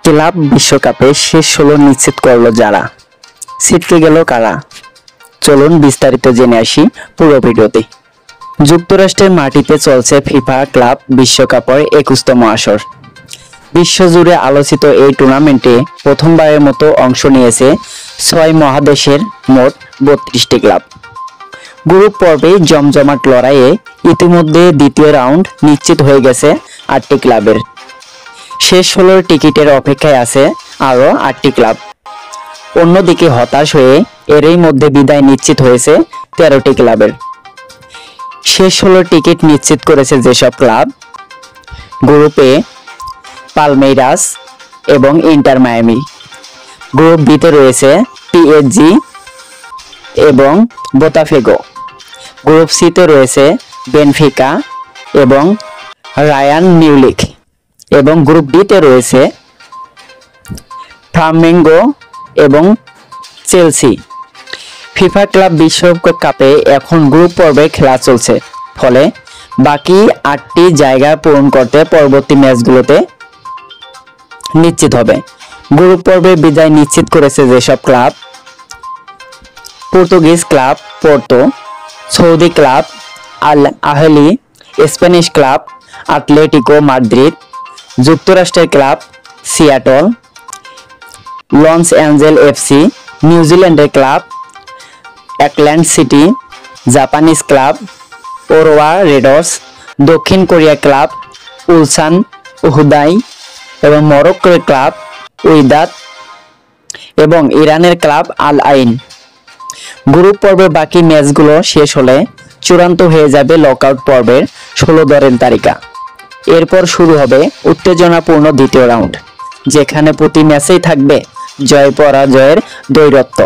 Club বিশ্বকাপে শেষ 16 নিশ্চিত করলো যারা, ছিটকে গেল কারা? চলুন বিস্তারিত জেনে আসি পুরো ভিডিওতে। যুক্তরাষ্ট্রের মাটিতে চলছে ফিফা ক্লাব বিশ্বকাপের 21তম আসর। বিশ্বজুড়ে আলোচিত এই টুর্নামেন্টে প্রথমবারের মতো অংশ নিয়েছে 6 মহাদেশের মোট 32টি ক্লাব। গ্রুপ পর্বে জমজমাট লড়াইয়ে ইতিমধ্যে দ্বিতীয় রাউন্ড নিশ্চিত হয়ে গেছে 8টি ক্লাবের। শেষ 16 টিকিটের অপেক্ষায় আছে আরও 8টি ক্লাব। অন্যদিকে হতাশ হয়ে এরই মধ্যে বিদায় নিশ্চিত হয়েছে 13টি ক্লাবের। শেষ 16 টিকিট নিশ্চিত করেছে যেসব ক্লাব: গ্রুপে পালমেইরাস এবং ইন্টার মায়ামি। গ্রুপ বিতে রয়েছে পিএসজি এবং বোতাফেগো। গ্রুপ সিতে রয়েছে বেনফিকা এবং রায়ান মিউনিখ এবং গ্রুপ ডিতে রয়েছে ফ্লামেঙ্গো এবং চেলসি। ফিফা ক্লাব বিশ্বকাপে এখন গ্রুপ পর্বে খেলা চলছে, ফলে বাকি 8টি জায়গা পূরণ করতে পরবর্তী ম্যাচগুলোতে নিশ্চিত হবে। গ্রুপ পর্বে বিদায় নিশ্চিত করেছে যেসব club: Portuguese club Porto, Saudi club Al Ahli, Spanish club Atletico Madrid, যুক্তরাষ্ট্রের club Seattle, Los Angeles FC, নিউজিল্যান্ডের club Auckland City, Japanese club Urawa Reds, দক্ষিণ কোরিয়া ক্লাব উলসান উহুদাই এবং মরক্কোর ক্লাব উইদাদ এবং ইরানের ক্লাব আল আইন। Group পর্বের বাকি ম্যাচগুলো শেষ হলে চূড়ান্ত হয়ে যাবে নকআউট পর্বের 16 দলের তালিকা। এরপর শুরু হবে উত্তেজনাপূর্ণ দ্বিতীয় রাউন্ড, যেখানে প্রতি ম্যাচেই থাকবে জয় পরাজয়ের দ্বৈরথ।